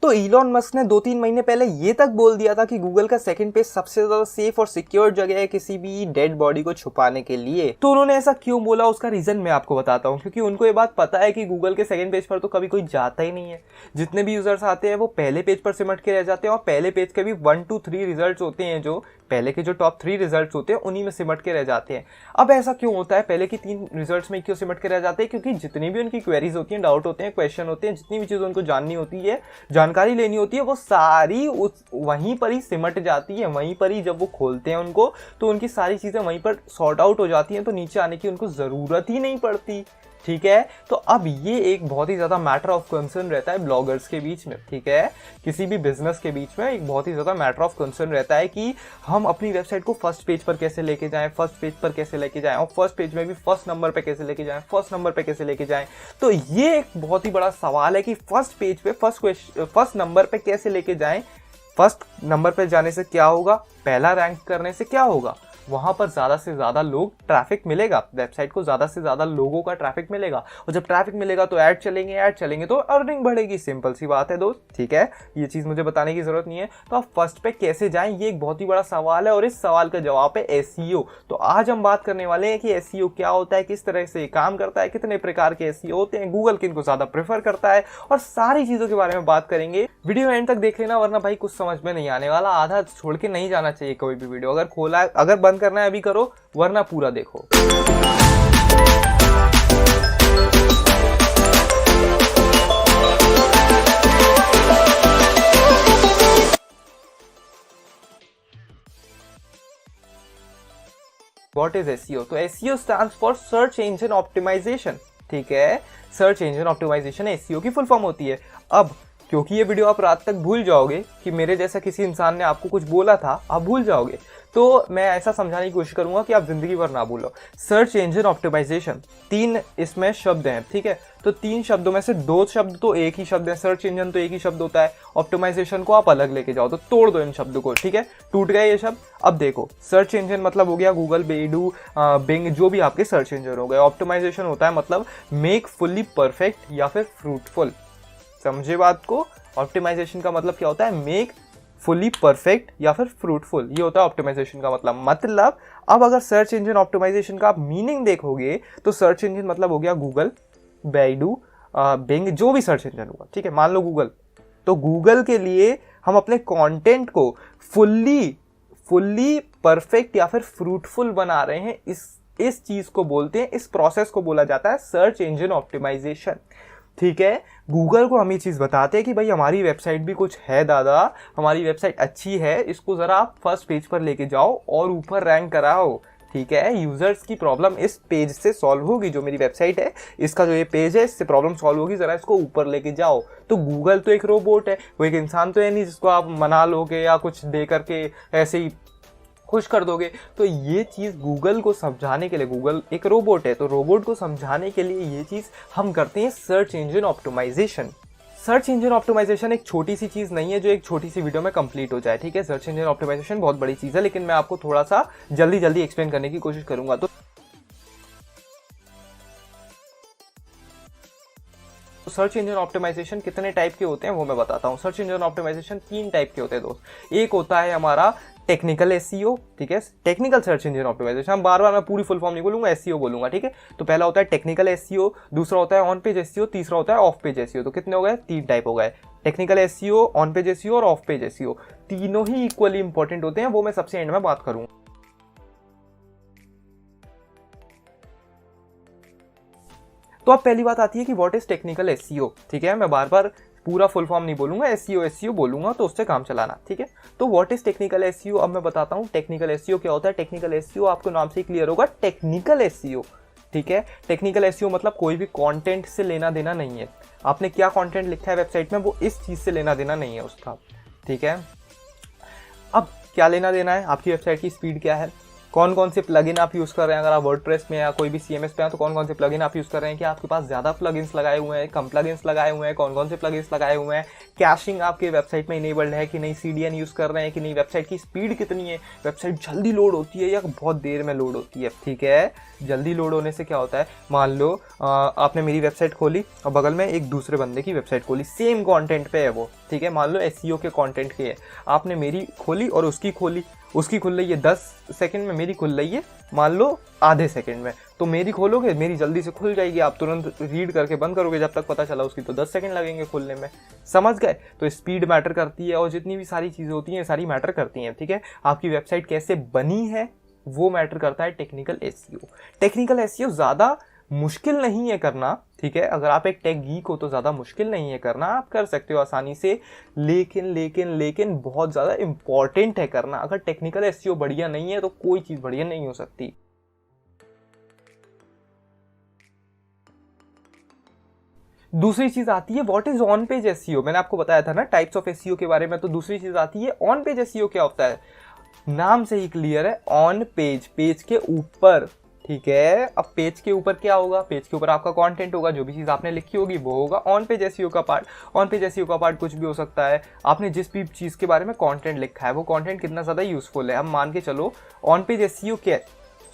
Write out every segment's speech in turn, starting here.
तो Elon Musk ने 2-3 महीने पहले ये तक बोल दिया था कि गूगल का सेकंड पेज सबसे ज्यादा सेफ और सिक्योर जगह है किसी भी डेड बॉडी को छुपाने के लिए। तो उन्होंने ऐसा क्यों बोला, उसका रीजन मैं आपको बताता हूँ। क्योंकि उनको ये बात पता है कि गूगल के सेकंड पेज पर तो कभी कोई जाता ही नहीं है। जितने भी यूजर्स आते हैं वो पहले पेज पर सिमट के रह जाते हैं, और पहले पेज के भी 1 to 3 रिजल्ट होते हैं, जो पहले के जो टॉप 3 रिजल्ट्स होते हैं उन्हीं में सिमट के रह जाते हैं। अब ऐसा क्यों होता है, पहले की 3 रिजल्ट्स में क्यों सिमट के रह जाते हैं? क्योंकि जितनी भी उनकी क्वेरीज होती हैं, डाउट होते हैं, क्वेश्चन होते हैं, जितनी भी चीज़ उनको जाननी होती है, जानकारी लेनी होती है, वो सारी वहीं पर ही सिमट जाती है। वहीं पर ही जब वो खोलते हैं उनको, तो उनकी सारी चीज़ें वहीं पर सॉर्ट आउट हो जाती हैं, तो नीचे आने की उनको ज़रूरत ही नहीं पड़ती। ठीक है, तो अब ये एक बहुत ही ज़्यादा मैटर ऑफ कंसर्न रहता है ब्लॉगर्स के बीच में। ठीक है, किसी भी बिजनेस के बीच में एक बहुत ही ज़्यादा मैटर ऑफ कंसर्न रहता है कि हम अपनी वेबसाइट को फर्स्ट पेज पर कैसे लेके जाएं, फर्स्ट पेज पर कैसे लेके जाएं, और फर्स्ट पेज में भी फर्स्ट नंबर पे कैसे लेके जाएं, फर्स्ट नंबर पे कैसे लेके जाएं। तो ये एक बहुत ही बड़ा सवाल है कि फर्स्ट पेज पे फर्स्ट नंबर पे कैसे लेके जाएं। फर्स्ट नंबर पे जाने से क्या होगा, पहला रैंक करने से क्या होगा, वहां पर ज्यादा से ज्यादा लोग ट्रैफिक मिलेगा, वेबसाइट को ज्यादा से ज्यादा लोगों का ट्रैफिक मिलेगा, और जब ट्रैफिक मिलेगा तो ऐड चलेंगे तो अर्निंग बढ़ेगी। सिंपल सी बात है दोस्त। ठीक है, ये चीज मुझे बताने की जरूरत नहीं है। तो आप फर्स्ट पे कैसे जाएं, ये एक बहुत ही बड़ा सवाल है, और इस सवाल का जवाब है एसईओ। तो आज हम बात करने वाले हैं कि एसईओ क्या होता है, किस तरह से काम करता है, कितने प्रकार के एसईओ होते हैं, गूगल किनको ज्यादा प्रेफर करता है, और सारी चीजों के बारे में बात करेंगे। वीडियो एंड तक देख लेना, वरना भाई कुछ समझ में नहीं आने वाला। आधा छोड़ के नहीं जाना चाहिए कोई भी वीडियो। अगर बंद करना है अभी करो, वरना पूरा देखो। What is SEO? तो SEO stands for Search Engine Optimization। ठीक है, सर्च इंजन ऑप्टिमाइजेशन SEO की फुल फॉर्म होती है। अब क्योंकि ये वीडियो आप रात तक भूल जाओगे कि मेरे जैसा किसी इंसान ने आपको कुछ बोला था, आप भूल जाओगे, तो मैं ऐसा समझाने की कोशिश करूंगा कि आप जिंदगी भर ना भूलो। सर्च इंजन ऑप्टिमाइजेशन, 3 इसमें शब्द हैं। ठीक है, तो 3 शब्दों में से 2 शब्द तो एक ही शब्द है। सर्च इंजन तो एक ही शब्द होता है, ऑप्टिमाइजेशन को आप अलग लेके जाओ, तो तोड़ दो इन शब्दों को। ठीक है, टूट गए ये शब्द। अब देखो, सर्च इंजन मतलब हो गया गूगल, बेडू, बिंग, जो भी आपके सर्च इंजन हो गए। ऑप्टिमाइजेशन होता है मतलब मेक फुल्ली परफेक्ट या फिर फ्रूटफुल। समझे बात को? ऑप्टिमाइजेशन का मतलब क्या होता है, मेक फुली परफेक्ट या फिर फ्रूटफुल, ये होता है ऑप्टिमाइजेशन का मतलब। अब अगर सर्च इंजन ऑप्टिमाइजेशन का आप मीनिंग देखोगे तो सर्च इंजन मतलब हो गया गूगल, बैडू, बिंग, जो भी सर्च इंजन होगा। ठीक है, मान लो गूगल, तो गूगल के लिए हम अपने कंटेंट को फुल्ली परफेक्ट या फिर फ्रूटफुल बना रहे हैं। इस चीज को बोलते हैं, इस प्रोसेस को बोला जाता है सर्च इंजन ऑप्टिमाइजेशन। ठीक है, गूगल को हम ये चीज़ बताते हैं कि भाई हमारी वेबसाइट भी कुछ है दादा, हमारी वेबसाइट अच्छी है, इसको ज़रा आप फर्स्ट पेज पर लेके जाओ और ऊपर रैंक कराओ। ठीक है, यूजर्स की प्रॉब्लम इस पेज से सॉल्व होगी, जो मेरी वेबसाइट है इसका जो ये पेज है इससे प्रॉब्लम सॉल्व होगी, ज़रा इसको ऊपर लेके जाओ। तो गूगल तो एक रोबोट है, वो एक इंसान तो है नहीं जिसको आप मना लोगे या कुछ दे करके ऐसे ही खुश कर दोगे। तो ये चीज़ गूगल को समझाने के लिए, गूगल एक रोबोट है, तो रोबोट को समझाने के लिए ये चीज़ हम करते हैं search engine optimisation. Search engine optimisation एक छोटी सी चीज़ नहीं है जो एक छोटी सी वीडियो में कंप्लीट हो जाए। ठीक है, सर्च इंजन ऑप्टिमाइजेशन बहुत बड़ी चीज़ है, लेकिन मैं आपको थोड़ा सा जल्दी एक्सप्लेन करने की कोशिश करूंगा। तो सर्च इंजन ऑप्टिमाइजेशन कितने टाइप के होते हैं वो मैं बताता हूँ। सर्च इंजन ऑप्टिमाइजेशन 3 टाइप के होते हैं दोस्त। एक होता है हमारा टेक्निकल एसईओ। ठीक है, टेक्निकल सर्च इंजन ऑप्टिमाइजेशन, हम बार मैं पूरी फुल फॉर्म नहीं बोलूंगा, एसईओ बोलूंगा। ठीक है, तो पहला होता है टेक्निकल एसईओ, दूसरा होता है ऑन पेज एसईओ, तीसरा होता है ऑफ पेज एसईओ। तो कितने हो गए? 3 टाइप हो गए, technical SEO, on page SEO और ऑफ पेज एसईओ। तीनों ही इक्वली इंपॉर्टेंट होते हैं, वो मैं सबसे एंड में बात करूंगा। तो अब पहली बात आती है कि व्हाट इज टेक्निकल एसईओ। ठीक है, मैं बार पूरा फुल फॉर्म नहीं बोलूंगा, एसईओ बोलूंगा, तो उससे काम चलाना। ठीक है, तो व्हाट इज टेक्निकल एसईओ अब मैं बताता हूं। टेक्निकल एसईओ क्या होता है? टेक्निकल एसईओ आपको नाम से क्लियर होगा, टेक्निकल एसईओ। ठीक है, टेक्निकल एसईओ मतलब कोई भी कंटेंट से लेना देना नहीं है। आपने क्या कंटेंट लिखा है वेबसाइट में, वो इस चीज से लेना देना नहीं है उसका। ठीक है, अब क्या लेना देना है, आपकी वेबसाइट की स्पीड क्या है, कौन से प्लगइन आप यूज़ कर रहे हैं। अगर आप वर्डप्रेस में या कोई भी CMS पे हैं तो कौन से प्लगइन आप यूज़ कर रहे हैं, कि आपके पास ज़्यादा प्लगइन्स लगाए हुए हैं, कम प्लगइन्स लगाए हुए हैं, कौन से प्लगइन्स लगाए हुए हैं, कैशिंग आपके वेबसाइट में इनेबल्ड है कि नहीं, CDN यूज़ कर रहे हैं कि नहीं, वेबसाइट की स्पीड कितनी है, वेबसाइट जल्दी लोड होती है या बहुत देर में लोड होती है। ठीक है, जल्दी लोड होने से क्या होता है, मान लो आपने मेरी वेबसाइट खोली और बगल में एक दूसरे बंदे की वेबसाइट खोली, सेम कॉन्टेंट पे है वो, ठीक है, मान लो एसईओ के कंटेंट के है, आपने मेरी खोली और उसकी खोली, उसकी खुल रही है 10 सेकंड में, मेरी खुल रही है मान लो आधे सेकंड में, तो मेरी खोलोगे मेरी जल्दी से खुल जाएगी, आप तुरंत रीड करके बंद करोगे, जब तक पता चला उसकी तो 10 सेकंड लगेंगे खुलने में, समझ गए। तो स्पीड मैटर करती है और जितनी भी सारी चीज़ें होती हैं सारी मैटर करती हैं, ठीक है। आपकी वेबसाइट कैसे बनी है वो मैटर करता है टेक्निकल एसईओ। टेक्निकल एसईओ ज़्यादा मुश्किल नहीं है करना, ठीक है, अगर आप एक टेक गीक हो तो ज़्यादा मुश्किल नहीं है करना, आप कर सकते हो आसानी से, लेकिन लेकिन लेकिन बहुत ज़्यादा इंपॉर्टेंट है करना। अगर टेक्निकल एसईओ बढ़िया नहीं है तो कोई चीज़ बढ़िया नहीं हो सकती। दूसरी चीज आती है what is on page SEO. मैंने आपको बताया था ना टाइप्स ऑफ एसईओ के बारे में, तो दूसरी चीज आती है ऑन पेज एसईओ। क्या होता है, नाम से ही क्लियर है, ऑन पेज, पेज के ऊपर, ठीक है। अब पेज के ऊपर क्या होगा, पेज के ऊपर आपका कंटेंट होगा, जो भी चीज़ आपने लिखी होगी वो होगा ऑन पेज एसईओ का पार्ट। ऑन पेज एसईओ का पार्ट कुछ भी हो सकता है, आपने जिस भी चीज़ के बारे में कंटेंट लिखा है वो कंटेंट कितना ज़्यादा यूजफुल है। अब मान के चलो ऑन पेज एसईओ क्या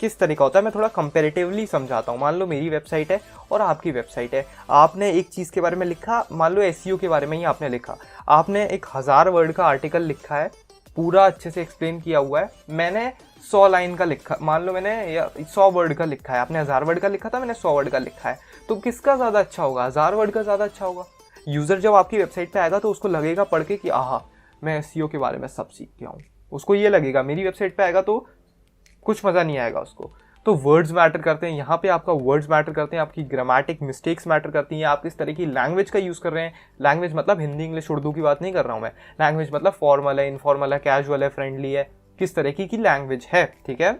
किस तरीका होता है, मैं थोड़ा कंपैरेटिवली समझाता हूँ। मान लो मेरी वेबसाइट है और आपकी वेबसाइट है, आपने एक चीज़ के बारे में लिखा, मान लो एसईओ के बारे में ही आपने लिखा, आपने एक 1000 वर्ड का आर्टिकल लिखा है, पूरा अच्छे से एक्सप्लेन किया हुआ है, मैंने 100 लाइन का लिखा, मान लो मैंने 100 वर्ड का लिखा है, आपने 1000 वर्ड का लिखा था, मैंने 100 वर्ड का लिखा है, तो किसका ज़्यादा अच्छा होगा, 1000 वर्ड का ज़्यादा अच्छा होगा। यूज़र जब आपकी वेबसाइट पे आएगा तो उसको लगेगा पढ़ के कि आहा मैं एसईओ के बारे में सब सीख गया हूँ, उसको ये लगेगा। मेरी वेबसाइट पे आएगा तो कुछ मज़ा नहीं आएगा उसको। तो वर्ड्स मैटर करते हैं, यहाँ पे आपका वर्ड्स मैटर करते हैं, आपकी ग्रामेटिक मिस्टेक्स मैटर करती हैं, आप किस तरह की लैंग्वेज का यूज़ कर रहे हैं। लैंग्वेज मतलब हिंदी इंग्लिश उर्दू की बात नहीं कर रहा हूँ मैं, लैंग्वेज मतलब फॉर्मल है, इनफॉर्मल है, कैजुअल है, फ्रेंडली है, किस तरह की लैंग्वेज है, ठीक है।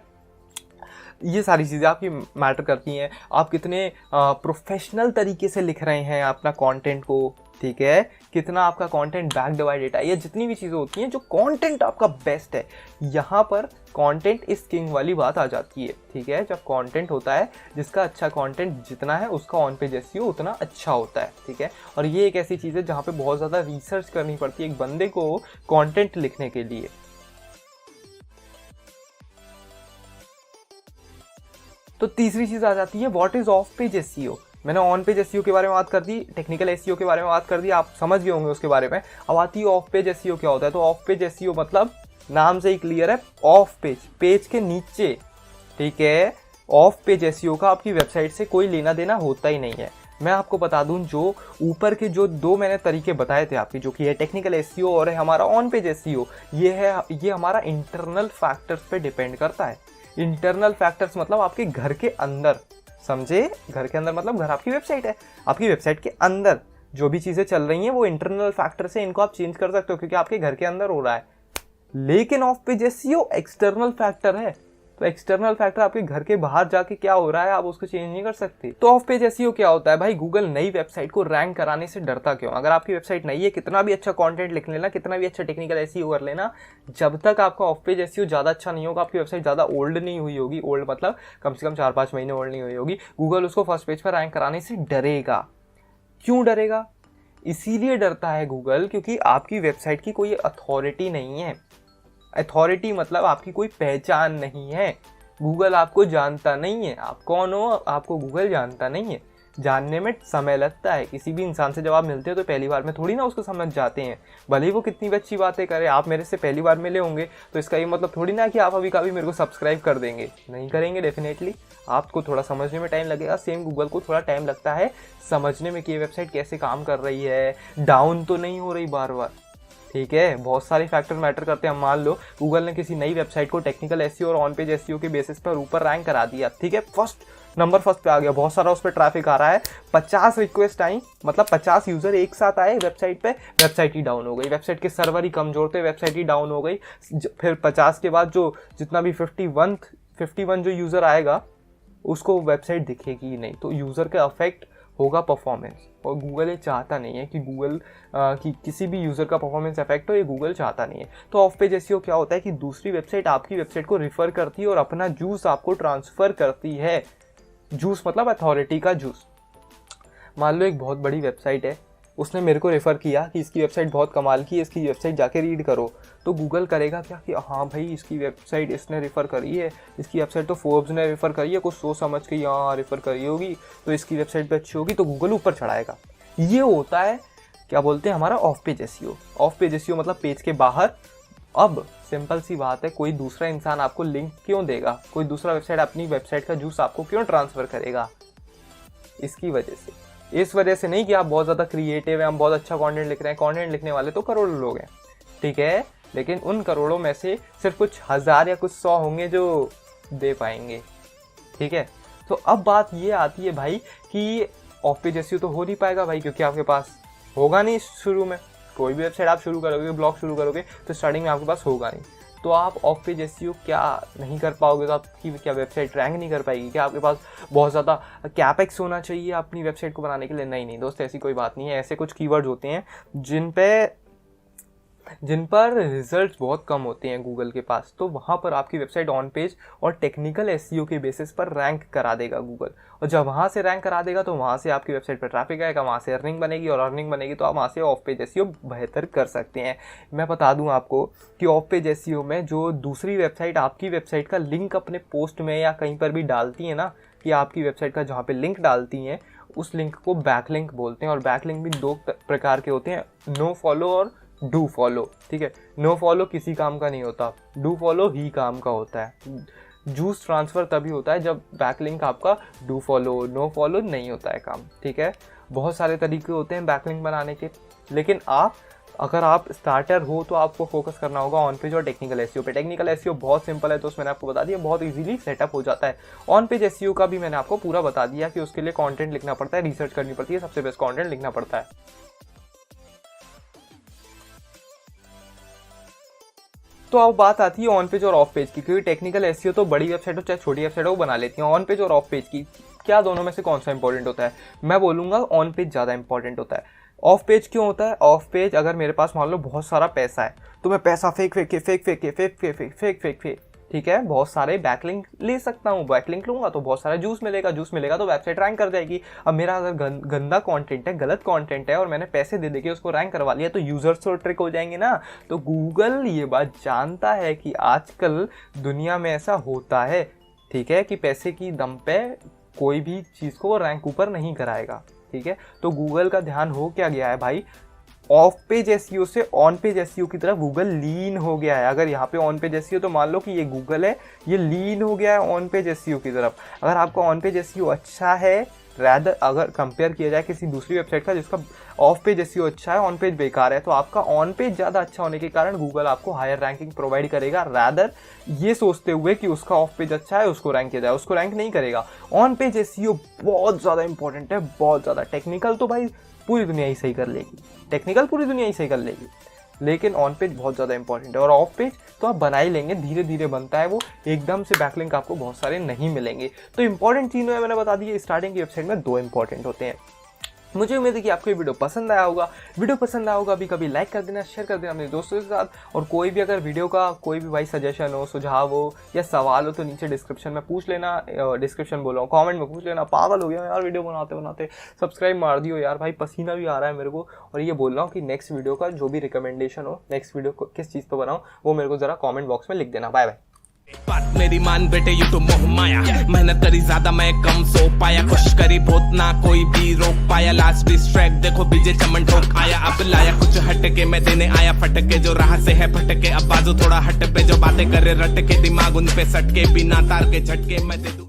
ये सारी चीज़ें आपकी मैटर करती हैं। आप कितने प्रोफेशनल तरीके से लिख रहे हैं अपना कंटेंट को, ठीक है, कितना आपका कंटेंट बैक्ड बाय डेटा, ये जितनी भी चीज़ें होती हैं, जो कंटेंट आपका बेस्ट है, यहाँ पर कंटेंट इज किंग वाली बात आ जाती है, ठीक है। जब कंटेंट होता है, जिसका अच्छा कंटेंट जितना है उसका ऑन पेज एसईओ उतना अच्छा होता है, ठीक है। और ये एक ऐसी चीज़ है जहाँ पे बहुत ज़्यादा रिसर्च करनी पड़ती है एक बंदे को कंटेंट लिखने के लिए। तो तीसरी चीज़ आ जाती है what is of page SEO. मैंने ऑन पेज एसईओ के बारे में बात कर दी, टेक्निकल एसईओ के बारे में बात कर दी, आप समझ गए होंगे उसके बारे में। अब आती है ऑफ पेज एसईओ। क्या होता है, तो ऑफ पेज एसईओ मतलब नाम से ही क्लियर है, ऑफ पेज, पेज के नीचे, ठीक है। ऑफ पेज एसईओ का आपकी वेबसाइट से कोई लेना देना होता ही नहीं है। मैं आपको बता दूं, जो ऊपर के जो दो मैंने तरीके बताए थे आपकी, जो कि है टेक्निकल एसईओ और है हमारा ऑन पेज एसईओ, ये हमारा इंटरनल फैक्टर्स पे डिपेंड करता है। इंटरनल फैक्टर्स मतलब आपके घर के अंदर, समझे, घर के अंदर मतलब घर आपकी वेबसाइट है, आपकी वेबसाइट के अंदर जो भी चीज़ें चल रही हैं वो इंटरनल फैक्टर से, इनको आप चेंज कर सकते हो क्योंकि आपके घर के अंदर हो रहा है। लेकिन of page SEO external factor है, तो एक्सटर्नल फैक्टर आपके घर के बाहर जाके क्या हो रहा है आप उसको चेंज नहीं कर सकते। तो ऑफ पेज एसईओ क्या होता है भाई, गूगल नई वेबसाइट को रैंक कराने से डरता क्यों। अगर आपकी वेबसाइट नई है, कितना भी अच्छा कंटेंट लिख लेना, कितना भी अच्छा टेक्निकल एसईओ कर लेना, जब तक आपका ऑफ पेज एसईओ ज़्यादा अच्छा नहीं होगा, आपकी वेबसाइट ज़्यादा ओल्ड नहीं हुई होगी, ओल्ड मतलब कम से कम 4-5 महीने ओल्ड नहीं हुई होगी, गूगल उसको फर्स्ट पेज पर रैंक कराने से डरेगा। क्यों डरेगा, इसीलिए डरता है गूगल क्योंकि आपकी वेबसाइट की कोई अथॉरिटी नहीं है। अथॉरिटी मतलब आपकी कोई पहचान नहीं है, गूगल आपको जानता नहीं है, आप कौन हो आपको गूगल जानता नहीं है। जानने में समय लगता है, किसी भी इंसान से जब आप मिलते हो तो पहली बार में थोड़ी ना उसको समझ जाते हैं, भले ही वो कितनी भी अच्छी बातें करे। आप मेरे से पहली बार मिले होंगे तो इसका ये मतलब थोड़ी ना कि आप अभी कभी मेरे को सब्सक्राइब कर देंगे, नहीं करेंगे डेफिनेटली, आपको थोड़ा समझने में टाइम लगेगा। सेम गूगल को थोड़ा टाइम लगता है समझने में कि ये वेबसाइट कैसे काम कर रही है, डाउन तो नहीं हो रही बार बार, ठीक है। बहुत सारे फैक्टर मैटर करते हैं। मान लो गूगल ने किसी नई वेबसाइट को टेक्निकल एसईओ और ऑन पेज एसईओ के बेसिस पर ऊपर रैंक करा दिया, ठीक है, नंबर फर्स्ट पे आ गया, बहुत सारा उस पर ट्रैफिक आ रहा है, 50 रिक्वेस्ट आई, मतलब 50 यूजर एक साथ आए वेबसाइट पे, वेबसाइट ही डाउन हो गई, वेबसाइट के सर्वर ही कमजोर थे, वेबसाइट ही डाउन हो गई। फिर 50 के बाद जो जितना भी 51 जो यूजर आएगा उसको वेबसाइट दिखेगी ही नहीं, तो यूजर का अफेक्ट होगा परफॉर्मेंस, और गूगल ये चाहता नहीं है कि गूगल की किसी भी यूज़र का परफॉर्मेंस इफेक्ट हो, ये गूगल चाहता नहीं है। तो ऑफ पेज एसईओ क्या होता है कि दूसरी वेबसाइट आपकी वेबसाइट को रिफ़र करती है और अपना जूस आपको ट्रांसफ़र करती है। जूस मतलब अथॉरिटी का जूस। मान लो एक बहुत बड़ी वेबसाइट है, उसने मेरे को रेफ़र किया कि इसकी वेबसाइट बहुत कमाल की है, इसकी वेबसाइट जाके रीड करो, तो गूगल करेगा क्या कि हाँ भाई इसकी वेबसाइट इसने रेफ़र करी है, इसकी वेबसाइट तो फोर्ब्स ने रेफ़र करी है, कुछ सोच समझ के यहाँ रेफ़र करी होगी तो इसकी वेबसाइट पे अच्छी होगी, तो गूगल ऊपर चढ़ाएगा। ये होता है क्या बोलते हैं, हमारा of page SEO. Of page SEO मतलब पेज के बाहर। अब सिंपल सी बात है, कोई दूसरा इंसान आपको लिंक क्यों देगा, कोई दूसरा वेबसाइट अपनी वेबसाइट का जूस आपको क्यों ट्रांसफर करेगा, इसकी वजह से। इस वजह से नहीं कि आप बहुत ज़्यादा क्रिएटिव हैं, हम बहुत अच्छा कंटेंट लिख रहे हैं। कंटेंट लिखने वाले तो करोड़ों लोग हैं, ठीक है, लेकिन उन करोड़ों में से सिर्फ कुछ हज़ार या कुछ 100 होंगे जो दे पाएंगे, ठीक है। तो अब बात ये आती है भाई कि ऑफ पेज एसईओ तो हो नहीं पाएगा भाई, क्योंकि आपके पास होगा नहीं शुरू में। कोई भी वेबसाइट आप शुरू करोगे, ब्लॉग शुरू करोगे, तो स्टार्टिंग में आपके पास होगा नहीं, तो आप ऑफ पेज एसईओ क्या नहीं कर पाओगे, तो आपकी क्या वेबसाइट रैंक नहीं कर पाएगी क्या? आपके पास बहुत ज़्यादा कैपेक्स होना चाहिए अपनी वेबसाइट को बनाने के लिए? नहीं दोस्त, ऐसी कोई बात नहीं है। ऐसे कुछ कीवर्ड्स होते हैं जिन पर रिजल्ट्स बहुत कम होते हैं गूगल के पास, तो वहाँ पर आपकी वेबसाइट ऑन पेज और टेक्निकल एसईओ के बेसिस पर रैंक करा देगा गूगल। और जब वहाँ से रैंक करा देगा तो वहाँ से आपकी वेबसाइट पर ट्रैफिक आएगा, वहाँ से अर्निंग बनेगी, और अर्निंग बनेगी तो आप वहाँ से ऑफ पेज एसईओ बेहतर कर सकते हैं। मैं बता दूँ आपको कि ऑफ पेज एसईओ में जो दूसरी वेबसाइट आपकी वेबसाइट का लिंक अपने पोस्ट में या कहीं पर भी डालती है ना, कि आपकी वेबसाइट का जहाँ पे लिंक डालती हैं, उस लिंक को बैकलिंक बोलते हैं। और बैकलिंक भी 2 प्रकार के होते हैं, नो फॉलो और डू फॉलो, ठीक है। नो फॉलो किसी काम का नहीं होता, डू फॉलो ही काम का होता है। जूस ट्रांसफ़र तभी होता है जब बैकलिंक आपका डू फॉलो, नो फॉलो नहीं होता है काम, ठीक है। बहुत सारे तरीके होते हैं बैकलिंक बनाने के, लेकिन अगर आप स्टार्टर हो तो आपको फोकस करना होगा ऑन पेज और टेक्निकल एसईओ पे। टेक्निकल एसईओ बहुत सिंपल है, तो उसमें मैंने आपको बता दिया, बहुत इजीली सेटअप हो जाता है। ऑन पेज एसईओ का भी मैंने आपको पूरा बता दिया कि उसके लिए कंटेंट लिखना पड़ता है, रिसर्च करनी पड़ती है, सबसे बेस्ट कंटेंट लिखना पड़ता है। तो अब बात आती है ऑन पेज और ऑफ पेज की, क्योंकि टेक्निकल एसईओ तो बड़ी वेबसाइट हो चाहे छोटी वेबसाइट हो बना लेती हैं। ऑन पेज और ऑफ पेज की क्या, दोनों में से कौन सा इंपॉर्टेंट होता है? मैं बोलूँगा ऑन पेज ज़्यादा इंपॉर्टेंट होता है। ऑफ पेज क्यों होता है? ऑफ पेज अगर मेरे पास मान लो बहुत सारा पैसा है, तो मैं पैसा फेंक, ठीक है, बहुत सारे बैकलिंक ले सकता हूँ। बैकलिंक लूँगा तो बहुत सारा जूस मिलेगा तो वेबसाइट रैंक कर जाएगी। अब मेरा अगर गंदा कंटेंट है, गलत कंटेंट है, और मैंने पैसे दे के उसको रैंक करवा लिया, तो यूजर्स तो ट्रिक हो जाएंगे ना। तो गूगल ये बात जानता है कि आजकल दुनिया में ऐसा होता है, ठीक है, कि पैसे की दम पे कोई भी चीज़ को रैंक ऊपर नहीं कराएगा, ठीक है। तो गूगल का ध्यान हो क्या गया है भाई, ऑफ पेज एसईओ से ऑन पेज एसईओ की तरफ गूगल लीन हो गया है। अगर यहाँ पे ऑन पेज एसईओ, तो मान लो कि ये गूगल है, ये लीन हो गया है ऑन पेज एसईओ की तरफ। अगर आपका ऑन पेज एसईओ अच्छा है, रैदर अगर कंपेयर किया जाए किसी दूसरी वेबसाइट का जिसका ऑफ पेज एसईओ अच्छा है, ऑन पेज बेकार है, तो आपका ऑन पेज ज़्यादा अच्छा होने के कारण गूगल आपको हायर रैंकिंग प्रोवाइड करेगा, रैदर ये सोचते हुए कि उसका ऑफ पेज अच्छा है उसको रैंक किया जाए, उसको रैंक नहीं करेगा। ऑन पेज एसईओ बहुत ज़्यादा इंपॉर्टेंट है, बहुत ज़्यादा। टेक्निकल तो भाई पूरी दुनिया ही सही कर लेगी, टेक्निकल पूरी दुनिया ही सही कर लेगी, लेकिन ऑन पेज बहुत ज़्यादा इंपॉर्टेंट है। और ऑफ पेज तो आप बना ही लेंगे, धीरे धीरे बनता है वो, एकदम से बैकलिंक आपको बहुत सारे नहीं मिलेंगे। तो इंपॉर्टेंट चीज़ में मैंने बता दी, स्टार्टिंग की वेबसाइट में 2 इंपॉर्टेंट होते हैं। मुझे उम्मीद है कि आपको ये वीडियो पसंद आया होगा। वीडियो पसंद आया होगा अभी कभी लाइक कर देना, शेयर कर देना अपने दोस्तों के साथ। और कोई भी अगर वीडियो का कोई भी भाई सजेशन हो, सुझाव हो या सवाल हो, तो नीचे डिस्क्रिप्शन में पूछ लेना, डिस्क्रिप्शन बोल रहा हूँ, कमेंट में पूछ लेना। पागल हो गया यार वीडियो बनाते बनाते, सब्सक्राइब मार दियो यार भाई, पसीना भी आ रहा है मेरे को। और ये बोल रहा हूँ कि नेक्स्ट वीडियो का जो भी रिकमेंडेशन हो, नेक्स्ट वीडियो को किस चीज़ पर बनाऊँ, वो मेरे को ज़रा कॉमेंट बॉक्स में लिख देना। Bye bye. बात मेरी मान बेटे, यू तो मोह माया, मेहनत करी ज्यादा मैं कम सो पाया, खुश करी बहुत ना कोई भी रोक पाया, लास्ट डिस्ट्रैक्ट देखो बीजे चमन ठोक आया, अब लाया कुछ हटके मैं देने आया फटके, जो राह से है फटके अब बाजू थोड़ा हट पे, जो बातें करे रट के दिमाग उन पे सटके, बिना तार के झटके मैं दे दूं।